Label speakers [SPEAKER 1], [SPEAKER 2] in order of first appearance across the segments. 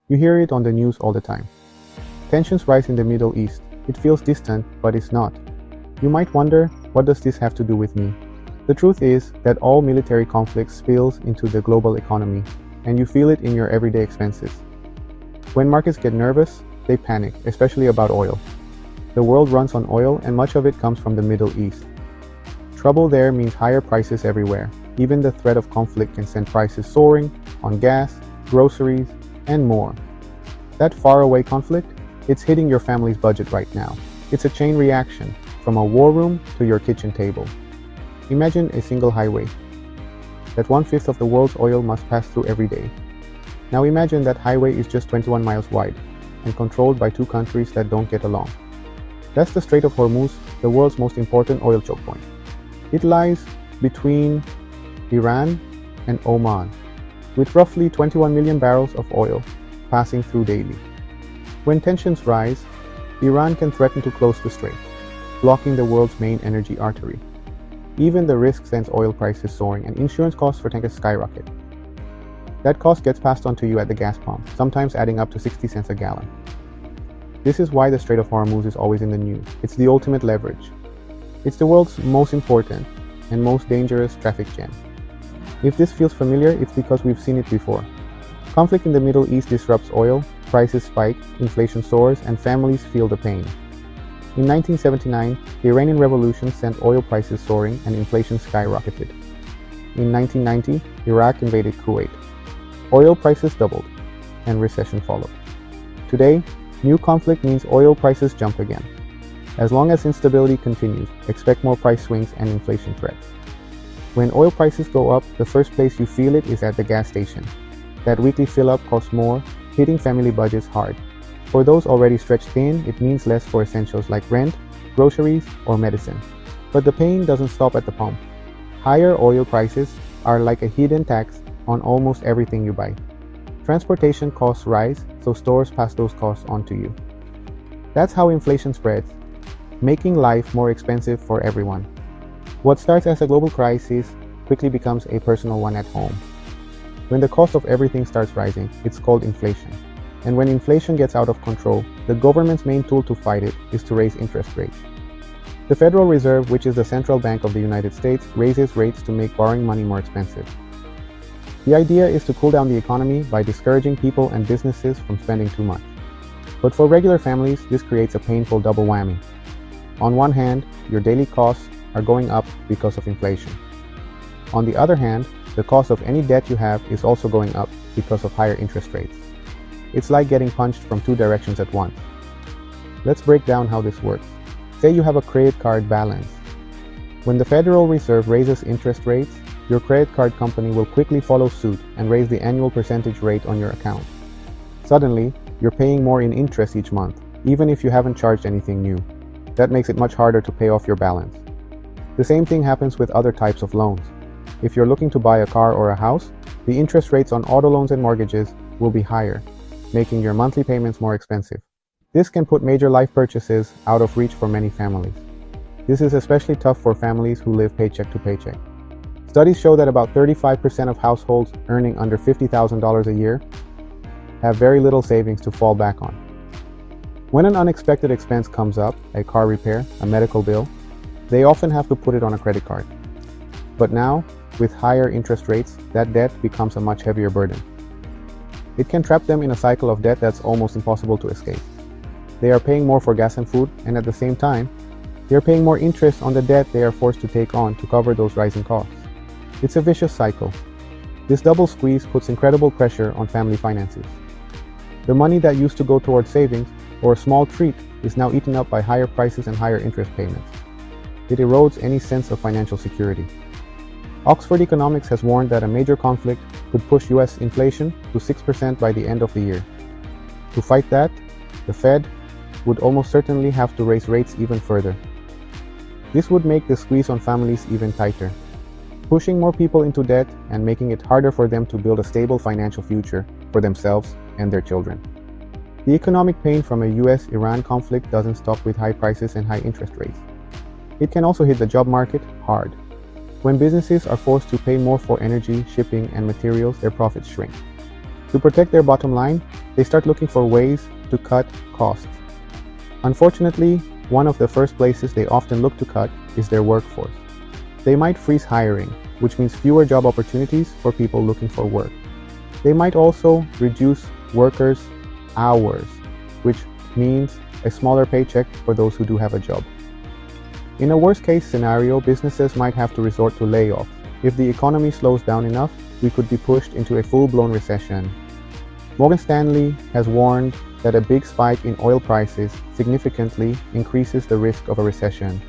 [SPEAKER 1] You hear it on the news all the time. Tensions rise in the Middle East. It feels distant, but it's not. You might wonder, what does this have to do with me? The truth is that all military conflict spills into the global economy, and you feel it in your everyday expenses. When markets get nervous, they panic, especially about oil. The world runs on oil, and much of it comes from the Middle East. Trouble there means higher prices everywhere. Even the threat of conflict can send prices soaring on gas, groceries, and more. That faraway conflict, it's hitting your family's budget right now. It's a chain reaction, from a war room to your kitchen table. Imagine a single highway that 1/5 of the world's oil must pass through every day. Now imagine that highway is just 21 miles wide and controlled by two countries that don't get along. That's the Strait of Hormuz, the world's most important oil choke point. It lies between Iran and Oman, with roughly 21 million barrels of oil passing through daily. When tensions rise, Iran can threaten to close the strait, blocking the world's main energy artery. Even the risk sends oil prices soaring and insurance costs for tankers skyrocket. That cost gets passed on to you at the gas pump, sometimes adding up to 60 cents a gallon. This is why the Strait of Hormuz is always in the news. It's the ultimate leverage. It's the world's most important and most dangerous traffic jam. If this feels familiar, it's because we've seen it before. Conflict in the Middle East disrupts oil, prices spike, inflation soars, and families feel the pain. In 1979, the Iranian Revolution sent oil prices soaring and inflation skyrocketed. In 1990, Iraq invaded Kuwait. Oil prices doubled, and recession followed. Today, new conflict means oil prices jump again. As long as instability continues, expect more price swings and inflation threats. When oil prices go up, the first place you feel it is at the gas station. That weekly fill-up costs more, hitting family budgets hard. For those already stretched thin, it means less for essentials like rent, groceries, or medicine. But the pain doesn't stop at the pump. Higher oil prices are like a hidden tax on almost everything you buy. Transportation costs rise, so stores pass those costs on to you. That's how inflation spreads, making life more expensive for everyone. What starts as a global crisis quickly becomes a personal one at home. When the cost of everything starts rising, it's called inflation. And when inflation gets out of control, the government's main tool to fight it is to raise interest rates. The Federal Reserve, which is the central bank of the United States, raises rates to make borrowing money more expensive. The idea is to cool down the economy by discouraging people and businesses from spending too much. But for regular families, this creates a painful double whammy. On one hand, your daily costs are going up because of inflation. On the other hand, the cost of any debt you have is also going up because of higher interest rates. It's like getting punched from two directions at once. Let's break down how this works. Say you have a credit card balance. When the Federal Reserve raises interest rates, your credit card company will quickly follow suit and raise the annual percentage rate on your account. Suddenly, you're paying more in interest each month, even if you haven't charged anything new. That makes it much harder to pay off your balance. The same thing happens with other types of loans. If you're looking to buy a car or a house, the interest rates on auto loans and mortgages will be higher, making your monthly payments more expensive. This can put major life purchases out of reach for many families. This is especially tough for families who live paycheck to paycheck. Studies show that about 35% of households earning under $50,000 a year have very little savings to fall back on. When an unexpected expense comes up, a car repair, a medical bill, they often have to put it on a credit card. But now, with higher interest rates, that debt becomes a much heavier burden. It can trap them in a cycle of debt that's almost impossible to escape. They are paying more for gas and food, and at the same time, they are paying more interest on the debt they are forced to take on to cover those rising costs. It's a vicious cycle. This double squeeze puts incredible pressure on family finances. The money that used to go towards savings or a small treat is now eaten up by higher prices and higher interest payments. It erodes any sense of financial security. Oxford Economics has warned that a major conflict could push US inflation to 6% by the end of the year. To fight that, the Fed would almost certainly have to raise rates even further. This would make the squeeze on families even tighter, pushing more people into debt and making it harder for them to build a stable financial future for themselves and their children. The economic pain from a US-Iran conflict doesn't stop with high prices and high interest rates. It can also hit the job market hard. When businesses are forced to pay more for energy, shipping, and materials, their profits shrink. To protect their bottom line, they start looking for ways to cut costs. Unfortunately, one of the first places they often look to cut is their workforce. They might freeze hiring, which means fewer job opportunities for people looking for work. They might also reduce workers' hours, which means a smaller paycheck for those who do have a job. In a worst-case scenario, businesses might have to resort to layoffs. If the economy slows down enough, we could be pushed into a full-blown recession. Morgan Stanley has warned that a big spike in oil prices significantly increases the risk of a recession.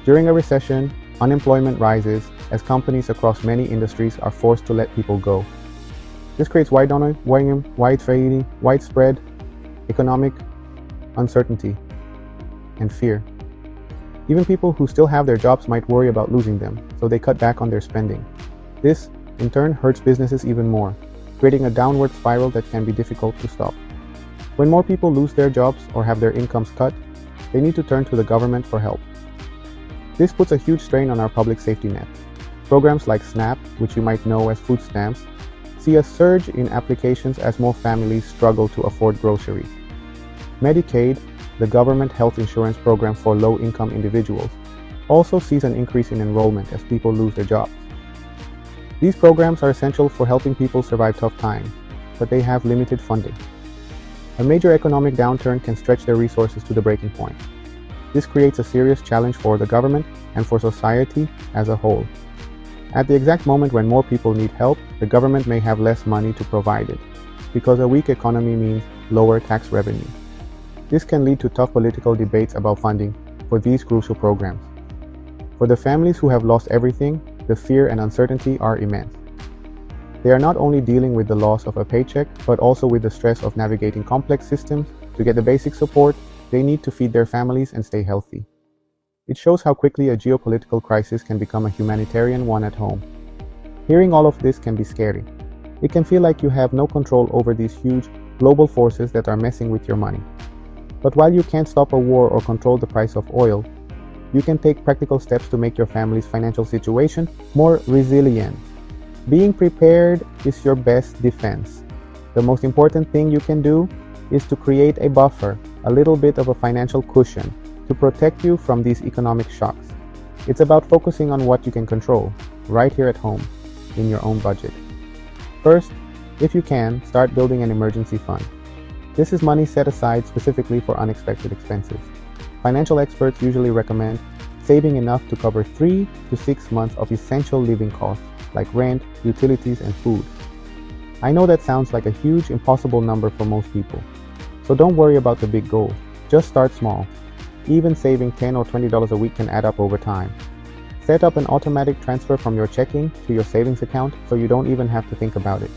[SPEAKER 1] During a recession, unemployment rises as companies across many industries are forced to let people go. This creates widespread economic uncertainty and fear. Even people who still have their jobs might worry about losing them, so they cut back on their spending. This, in turn, hurts businesses even more, creating a downward spiral that can be difficult to stop. When more people lose their jobs or have their incomes cut, they need to turn to the government for help. This puts a huge strain on our public safety net. Programs like SNAP, which you might know as food stamps, see a surge in applications as more families struggle to afford groceries. Medicaid, the government health insurance program for low-income individuals, also sees an increase in enrollment as people lose their jobs. These programs are essential for helping people survive tough times, but they have limited funding. A major economic downturn can stretch their resources to the breaking point. This creates a serious challenge for the government and for society as a whole. At the exact moment when more people need help, the government may have less money to provide it, because a weak economy means lower tax revenue. This can lead to tough political debates about funding for these crucial programs. For the families who have lost everything, the fear and uncertainty are immense. They are not only dealing with the loss of a paycheck, but also with the stress of navigating complex systems to get the basic support they need to feed their families and stay healthy. It shows how quickly a geopolitical crisis can become a humanitarian one at home. Hearing all of this can be scary. It can feel like you have no control over these huge global forces that are messing with your money. But while you can't stop a war or control the price of oil, you can take practical steps to make your family's financial situation more resilient. Being prepared is your best defense. The most important thing you can do is to create a buffer, a little bit of a financial cushion, to protect you from these economic shocks. It's about focusing on what you can control, right here at home, in your own budget. First, if you can, start building an emergency fund. This is money set aside specifically for unexpected expenses. Financial experts usually recommend saving enough to cover 3 to 6 months of essential living costs like rent, utilities, and food. I know that sounds like a huge, impossible number for most people. So don't worry about the big goal. Just start small. Even saving $10 or $20 a week can add up over time. Set up an automatic transfer from your checking to your savings account so you don't even have to think about it.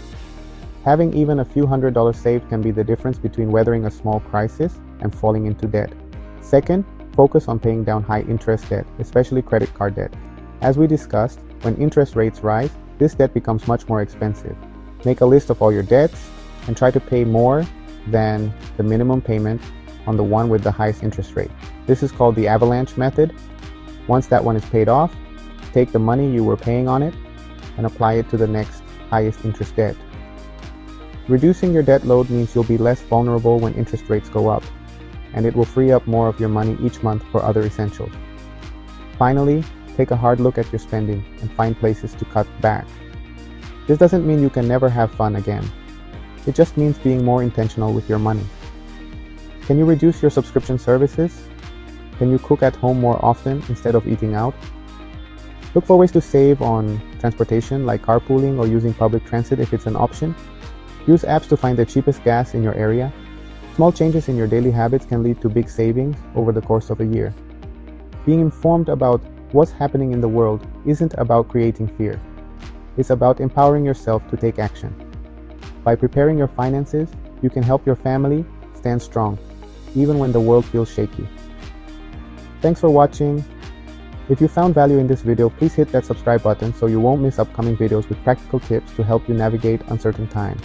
[SPEAKER 1] Having even a few $100s saved can be the difference between weathering a small crisis and falling into debt. Second, focus on paying down high-interest debt, especially credit card debt. As we discussed, when interest rates rise, this debt becomes much more expensive. Make a list of all your debts and try to pay more than the minimum payment on the one with the highest interest rate. This is called the avalanche method. Once that one is paid off, take the money you were paying on it and apply it to the next highest interest debt. Reducing your debt load means you'll be less vulnerable when interest rates go up, and it will free up more of your money each month for other essentials. Finally, take a hard look at your spending and find places to cut back. This doesn't mean you can never have fun again. It just means being more intentional with your money. Can you reduce your subscription services? Can you cook at home more often instead of eating out? Look for ways to save on transportation like carpooling or using public transit if it's an option. Use apps to find the cheapest gas in your area. Small changes in your daily habits can lead to big savings over the course of a year. Being informed about what's happening in the world isn't about creating fear. It's about empowering yourself to take action. By preparing your finances, you can help your family stand strong, even when the world feels shaky. Thanks for watching. If you found value in this video, please hit that subscribe button so you won't miss upcoming videos with practical tips to help you navigate uncertain times.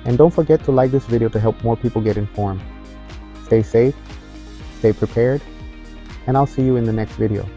[SPEAKER 1] And don't forget to like this video to help more people get informed. Stay safe, stay prepared, and I'll see you in the next video.